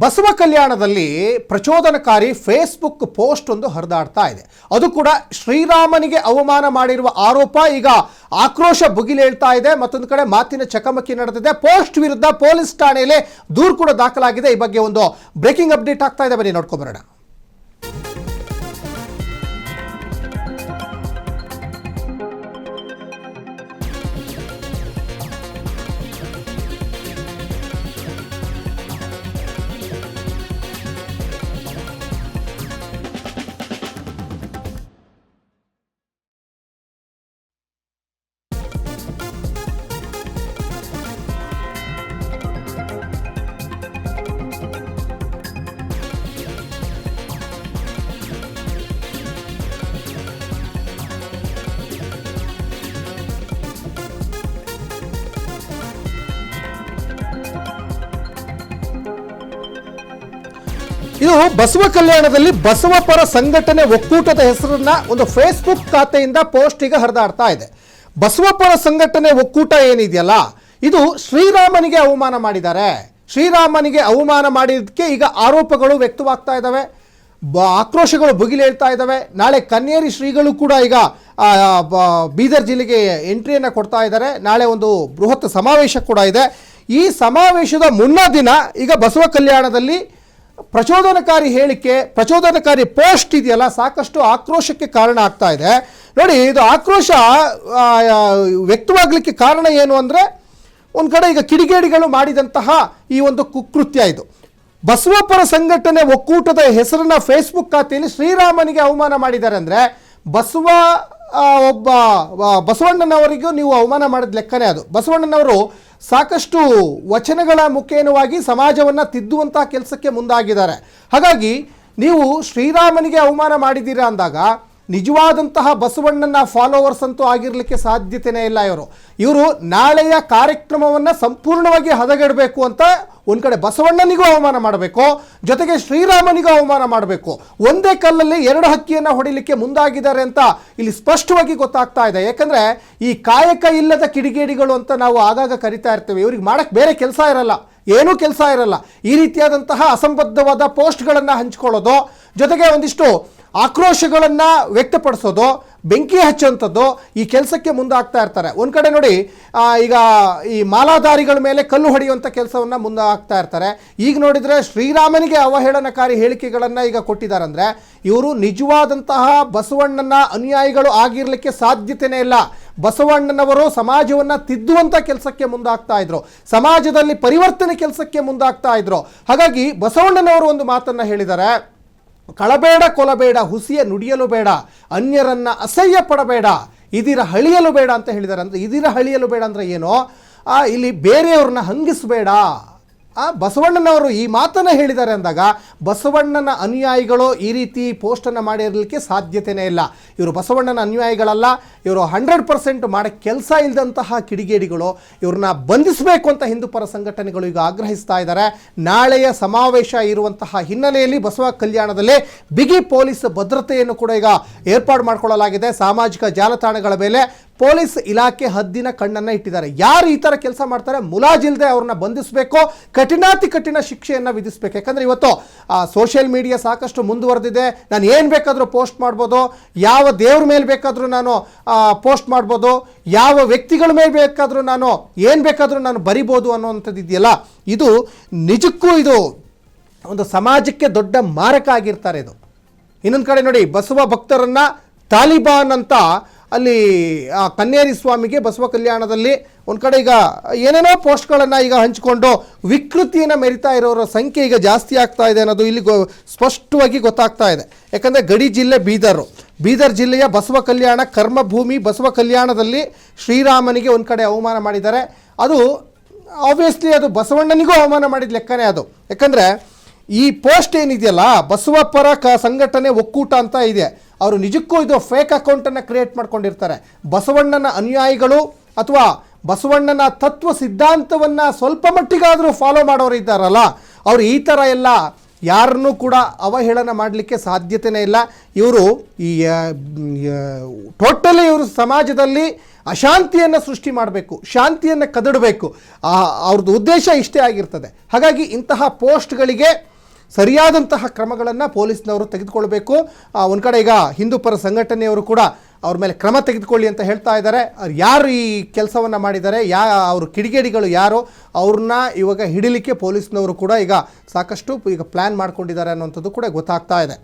ಬಸವ ಕಲ್ಯಾಣದಲ್ಲಿ ಪ್ರಚೋದನಕಾರಿ Facebook post ಒಂದು ಹರಿದಾಡ್ತಾ ಇದೆ. ಅದು ಕೂಡ ಶ್ರೀರಾಮನಿಗೆ ಅವಮಾನ ಮಾಡಿರುವ ಆರೋಪ ಈಗ ಆಕ್ರೋಶ ಭುಗಿಲೇಳ್ತಾ ಇದೆ. ಮತ್ತೊಂದು ಕಡೆ ಮಾತಿನ ಚಕಮಕಿ ನಡೆದಿದೆ. ಪೋಸ್ಟ್ ವಿರುದ್ಧ ಪೊಲೀಸ್ ಠಾಣೆಯಲ್ಲಿ ದೂರು ಕೂಡ ದಾಖಲಾಗಿದೆ. ಈ ಬಗ್ಗೆ ಒಂದು ಬ್ರೇಕಿಂಗ್ ಅಪ್ಡೇಟ್ ಆಗ್ತಾ ಇದೆ, ಬನ್ನಿ ನೋಡ್ಕೊಂಬರೋಣ. ಇದು ಬಸವ ಕಲ್ಯಾಣದಲ್ಲಿ ಬಸವ ಪರ ಸಂಘಟನೆ ಒಕ್ಕೂಟದ ಹೆಸರನ್ನ ಒಂದು ಫೇಸ್ಬುಕ್ ಖಾತೆಯಿಂದ ಪೋಸ್ಟ್ ಈಗ ಹರಿದಾಡ್ತಾ ಇದೆ. ಬಸವ ಪರ ಸಂಘಟನೆ ಒಕ್ಕೂಟ ಏನಿದೆಯಲ್ಲ, ಇದು ಶ್ರೀರಾಮನಿಗೆ ಅವಮಾನ ಮಾಡಿದ್ದಾರೆ. ಶ್ರೀರಾಮನಿಗೆ ಅವಮಾನ ಮಾಡಿದ್ದಕ್ಕೆ ಈಗ ಆರೋಪಗಳು ವ್ಯಕ್ತವಾಗ್ತಾ ಇದ್ದಾವೆ, ಆಕ್ರೋಶಗಳು ಭುಗಿಲೇಳ್ತಾ ಇದ್ದಾವೆ. ನಾಳೆ ಕನ್ನೇರಿ ಶ್ರೀಗಳು ಕೂಡ ಈಗ ಬೀದರ್ ಜಿಲ್ಲೆಗೆ ಎಂಟ್ರಿಯನ್ನು ಕೊಡ್ತಾ ಇದ್ದಾರೆ. ನಾಳೆ ಒಂದು ಬೃಹತ್ ಸಮಾವೇಶ ಕೂಡ ಇದೆ. ಈ ಸಮಾವೇಶದ ಮುನ್ನ ದಿನ ಈಗ ಬಸವ ಕಲ್ಯಾಣದಲ್ಲಿ ಪ್ರಚೋದನಕಾರಿ ಹೇಳಿಕೆ, ಪ್ರಚೋದನಕಾರಿ ಪೋಸ್ಟ್ ಇದೆಯಲ್ಲ, ಸಾಕಷ್ಟು ಆಕ್ರೋಶಕ್ಕೆ ಕಾರಣ ಆಗ್ತಾ ಇದೆ. ನೋಡಿ, ಇದು ಆಕ್ರೋಶ ವ್ಯಕ್ತವಾಗಲಿಕ್ಕೆ ಕಾರಣ ಏನು ಅಂದರೆ, ಒಂದು ಕಡೆ ಈಗ ಕಿಡಿಗೇಡಿಗಳು ಮಾಡಿದಂತಹ ಈ ಒಂದು ಕುಕೃತ್ಯ ಇದು. ಬಸವಪರ ಸಂಘಟನೆ ಒಕ್ಕೂಟದ ಹೆಸರನ್ನ ಫೇಸ್ಬುಕ್ ಖಾತೆಯಲ್ಲಿ ಶ್ರೀರಾಮನಿಗೆ ಅವಮಾನ ಮಾಡಿದ್ದಾರೆ ಅಂದರೆ, ಒಬ್ಬ ಬಸವಣ್ಣನವರಿಗೂ ನೀವು ಅವಮಾನ ಮಾಡಿದ ಲೆಕ್ಕನೇ ಅದು. ಬಸವಣ್ಣನವರು ಸಾಕಷ್ಟು ವಚನಗಳ ಮುಖೇನವಾಗಿ ಸಮಾಜವನ್ನು ತಿದ್ದುವಂತಹ ಕೆಲಸಕ್ಕೆ ಮುಂದಾಗಿದ್ದಾರೆ. ಹಾಗಾಗಿ ನೀವು ಶ್ರೀರಾಮನಿಗೆ ಅವಮಾನ ಮಾಡಿದ್ದೀರಾ ಅಂದಾಗ ನಿಜವಾದಂತಹ ಬಸವಣ್ಣನ ಫಾಲೋವರ್ಸ್ ಅಂತೂ ಆಗಿರಲಿಕ್ಕೆ ಸಾಧ್ಯತೆಯೇ ಇಲ್ಲ. ಇವರು ನಾಳೆಯ ಕಾರ್ಯಕ್ರಮವನ್ನು ಸಂಪೂರ್ಣವಾಗಿ ಹದಗೆಡಬೇಕು ಅಂತ ಒಂದು ಕಡೆ ಬಸವಣ್ಣನಿಗೂ ಅವಮಾನ ಮಾಡಬೇಕು, ಜೊತೆಗೆ ಶ್ರೀರಾಮನಿಗೂ ಅವಮಾನ ಮಾಡಬೇಕು. ಒಂದೇ ಕಲ್ಲಲ್ಲಿ ಎರಡು ಹಕ್ಕಿಯನ್ನು ಹೊಡಿಲಿಕ್ಕೆ ಮುಂದಾಗಿದ್ದಾರೆ ಅಂತ ಇಲ್ಲಿ ಸ್ಪಷ್ಟವಾಗಿ ಗೊತ್ತಾಗ್ತಾ ಇದೆ. ಯಾಕಂದರೆ ಈ ಕಾಯಕ ಇಲ್ಲದ ಕಿಡಿಗೇಡಿಗಳು ಅಂತ ನಾವು ಆಗಾಗ ಕರಿತಾ ಇರ್ತೇವೆ. ಇವ್ರಿಗೆ ಮಾಡೋಕ್ಕೆ ಬೇರೆ ಕೆಲಸ ಇರಲ್ಲ, ಏನೂ ಕೆಲಸ ಇರಲ್ಲ. ಈ ರೀತಿಯಾದಂತಹ ಅಸಂಬದ್ಧವಾದ ಪೋಸ್ಟ್ಗಳನ್ನು ಹಂಚ್ಕೊಳ್ಳೋದು, ಜೊತೆಗೆ ಒಂದಿಷ್ಟು ಆಕ್ರೋಶಗಳನ್ನು ವ್ಯಕ್ತಪಡಿಸೋದು, ಬೆಂಕಿ ಹಚ್ಚುವಂಥದ್ದು, ಈ ಕೆಲಸಕ್ಕೆ ಮುಂದಾಗ್ತಾ ಇರ್ತಾರೆ. ಒಂದು ಕಡೆ ನೋಡಿ, ಈಗ ಈ ಮಾಲಾಧಾರಿಗಳ ಮೇಲೆ ಕಲ್ಲು ಹೊಡೆಯುವಂಥ ಕೆಲಸವನ್ನು ಮುಂದಾಗ್ತಾ ಇರ್ತಾರೆ. ಈಗ ನೋಡಿದರೆ ಶ್ರೀರಾಮನಿಗೆ ಅವಹೇಳನಕಾರಿ ಹೇಳಿಕೆಗಳನ್ನು ಈಗ ಕೊಟ್ಟಿದ್ದಾರೆ ಅಂದರೆ, ಇವರು ನಿಜವಾದಂತಹ ಬಸವಣ್ಣನ ಅನುಯಾಯಿಗಳು ಆಗಿರಲಿಕ್ಕೆ ಸಾಧ್ಯತೆಯೇ ಇಲ್ಲ. ಬಸವಣ್ಣನವರು ಸಮಾಜವನ್ನು ತಿದ್ದುವಂಥ ಕೆಲಸಕ್ಕೆ ಮುಂದಾಗ್ತಾ ಇದ್ರು, ಸಮಾಜದಲ್ಲಿ ಪರಿವರ್ತನೆ ಕೆಲಸಕ್ಕೆ ಮುಂದಾಗ್ತಾ ಇದ್ರು. ಹಾಗಾಗಿ ಬಸವಣ್ಣನವರು ಒಂದು ಮಾತನ್ನು ಹೇಳಿದ್ದಾರೆ, ಕಳಬೇಡ ಕೊಲಬೇಡ, ಹುಸಿಯ ನುಡಿಯಲು ಬೇಡ, ಅನ್ಯರನ್ನು ಅಸಹ್ಯ ಪಡಬೇಡ, ಇದಿರ ಹಳಿಯಲು ಬೇಡ ಅಂತ ಹೇಳಿದ್ದಾರೆ. ಅಂದರೆ ಇದಿರ ಹಳಿಯಲು ಬೇಡ ಅಂದರೆ ಏನೋ, ಇಲ್ಲಿ ಬೇರೆಯವ್ರನ್ನ ಹಂಗಿಸಬೇಡ. ಬಸವಣ್ಣನವರು ಈ ಮಾತನ್ನು ಹೇಳಿದ್ದಾರೆ ಅಂದಾಗ ಬಸವಣ್ಣನ ಅನುಯಾಯಿಗಳು ಈ ರೀತಿ ಪೋಸ್ಟನ್ನು ಮಾಡಿರಲಿಕ್ಕೆ ಸಾಧ್ಯತೆಯೇ ಇಲ್ಲ. ಇವರು ಬಸವಣ್ಣನ ಅನುಯಾಯಿಗಳಲ್ಲ, ಇವರು 100% ಮಾಡೋಕ್ಕೆ ಕೆಲಸ ಇಲ್ಲದಂತಹ ಕಿಡಿಗೇಡಿಗಳು. ಇವ್ರನ್ನ ಬಂಧಿಸಬೇಕು ಅಂತ ಹಿಂದೂ ಪರ ಸಂಘಟನೆಗಳು ಈಗ ಆಗ್ರಹಿಸ್ತಾ ಇದ್ದಾರೆ. ನಾಳೆಯ ಸಮಾವೇಶ ಇರುವಂತಹ ಹಿನ್ನೆಲೆಯಲ್ಲಿ ಬಸವ ಕಲ್ಯಾಣದಲ್ಲಿ ಬಿಗಿ ಪೊಲೀಸ್ ಭದ್ರತೆಯನ್ನು ಕೂಡ ಈಗ ಏರ್ಪಾಡು ಮಾಡಿಕೊಳ್ಳಲಾಗಿದೆ. ಸಾಮಾಜಿಕ ಜಾಲತಾಣಗಳ ಮೇಲೆ ಪೊಲೀಸ್ ಇಲಾಖೆ ಹದ್ದಿನ ಕಣ್ಣನ್ನು ಇಟ್ಟಿದ್ದಾರೆ. ಯಾರು ಈ ಥರ ಕೆಲಸ ಮಾಡ್ತಾರೆ ಮುಲಾಜಿಲ್ಲದೆ ಅವ್ರನ್ನ ಬಂಧಿಸಬೇಕು, ಕಠಿಣಾತಿ ಕಠಿಣ ಶಿಕ್ಷೆಯನ್ನು ವಿಧಿಸಬೇಕು. ಯಾಕಂದರೆ ಇವತ್ತು ಸೋಷಿಯಲ್ ಮೀಡಿಯಾ ಸಾಕಷ್ಟು ಮುಂದುವರೆದಿದೆ. ನಾನು ಏನು ಬೇಕಾದರೂ ಪೋಸ್ಟ್ ಮಾಡ್ಬೋದು, ಯಾವ ದೇವ್ರ ಮೇಲೆ ಬೇಕಾದರೂ ನಾನು ಪೋಸ್ಟ್ ಮಾಡ್ಬೋದು, ಯಾವ ವ್ಯಕ್ತಿಗಳ ಮೇಲೆ ಬೇಕಾದರೂ ನಾನು ಏನು ಬೇಕಾದರೂ ನಾನು ಬರಿಬೋದು ಅನ್ನೋವಂಥದ್ದು ಇದೆಯಲ್ಲ, ಇದು ನಿಜಕ್ಕೂ ಇದು ಒಂದು ಸಮಾಜಕ್ಕೆ ದೊಡ್ಡ ಮಾರಕ ಆಗಿರ್ತಾರೆ. ಇದು ಇನ್ನೊಂದು ಕಡೆ ನೋಡಿ, ಬಸವ ಭಕ್ತರನ್ನು ತಾಲಿಬಾನ್ ಅಂತ ಅಲ್ಲಿ ಕನ್ನೇರಿ ಸ್ವಾಮಿಗೆ ಬಸವ ಕಲ್ಯಾಣದಲ್ಲಿ ಒಂದು ಕಡೆ ಈಗ ಏನೇನೋ ಪೋಸ್ಟ್ಗಳನ್ನು ಈಗ ಹಂಚಿಕೊಂಡು ವಿಕೃತಿಯನ್ನು ಮೆರಿತಾ ಇರೋರ ಸಂಖ್ಯೆ ಈಗ ಜಾಸ್ತಿ ಆಗ್ತಾ ಇದೆ ಅನ್ನೋದು ಇಲ್ಲಿ ಸ್ಪಷ್ಟವಾಗಿ ಗೊತ್ತಾಗ್ತಾ ಇದೆ. ಯಾಕಂದರೆ ಗಡಿ ಜಿಲ್ಲೆ ಬೀದರ್ ಜಿಲ್ಲೆಯ ಬಸವ ಕಲ್ಯಾಣ ಕರ್ಮಭೂಮಿ ಬಸವ ಕಲ್ಯಾಣದಲ್ಲಿ ಶ್ರೀರಾಮನಿಗೆ ಒಂದು ಕಡೆ ಅವಮಾನ ಮಾಡಿದ್ದಾರೆ. ಅದು ಆಬ್ವಿಯಸ್ಲಿ ಅದು ಬಸವಣ್ಣನಿಗೂ ಅವಮಾನ ಮಾಡಿದ ಲೆಕ್ಕನೇ ಅದು. ಯಾಕಂದರೆ ಈ ಪೋಸ್ಟ್ ಏನಿದೆಯಲ್ಲ, ಬಸವ ಪರ ಸಂಘಟನೆ ಒಕ್ಕೂಟ ಅಂತ ಇದೆ, ಅವರು ನಿಜಕ್ಕೂ ಇದು ಫೇಕ್ ಅಕೌಂಟನ್ನು ಕ್ರಿಯೇಟ್ ಮಾಡ್ಕೊಂಡಿರ್ತಾರೆ. ಬಸವಣ್ಣನ ಅನುಯಾಯಿಗಳು ಅಥವಾ ಬಸವಣ್ಣನ ತತ್ವ ಸಿದ್ಧಾಂತವನ್ನು ಸ್ವಲ್ಪ ಮಟ್ಟಿಗಾದರೂ ಫಾಲೋ ಮಾಡೋರು ಇದ್ದಾರಲ್ಲ, ಅವರು ಈ ಥರ ಎಲ್ಲ ಯಾರನ್ನೂ ಕೂಡ ಅವಹೇಳನ ಮಾಡಲಿಕ್ಕೆ ಸಾಧ್ಯತೆಯೇ ಇಲ್ಲ. ಇವರು ಈ ಟೋಟಲಿ ಇವರು ಸಮಾಜದಲ್ಲಿ ಅಶಾಂತಿಯನ್ನು ಸೃಷ್ಟಿ ಮಾಡಬೇಕು, ಶಾಂತಿಯನ್ನು ಕದಡಬೇಕು, ಅವ್ರದ್ದು ಉದ್ದೇಶ ಇಷ್ಟೇ ಆಗಿರ್ತದೆ. ಹಾಗಾಗಿ ಇಂತಹ ಪೋಸ್ಟ್ಗಳಿಗೆ ಸರಿಯಾದಂತಹ ಕ್ರಮಗಳನ್ನು ಪೊಲೀಸ್ನವರು ತೆಗೆದುಕೊಳ್ಬೇಕು. ಒಂದು ಕಡೆ ಈಗ ಹಿಂದೂ ಪರ ಸಂಘಟನೆಯವರು ಕೂಡ ಅವ್ರ ಮೇಲೆ ಕ್ರಮ ತೆಗೆದುಕೊಳ್ಳಿ ಅಂತ ಹೇಳ್ತಾ ಇದ್ದಾರೆ. ಯಾರು ಈ ಕೆಲಸವನ್ನು ಮಾಡಿದ್ದಾರೆ, ಅವರು ಕಿಡಿಗೇಡಿಗಳು ಯಾರು, ಅವ್ರನ್ನ ಇವಾಗ ಹಿಡಿಲಿಕ್ಕೆ ಪೊಲೀಸ್ನವರು ಕೂಡ ಈಗ ಸಾಕಷ್ಟು ಈಗ ಪ್ಲ್ಯಾನ್ ಮಾಡ್ಕೊಂಡಿದ್ದಾರೆ ಅನ್ನೋಂಥದ್ದು ಕೂಡ ಗೊತ್ತಾಗ್ತಾ ಇದೆ.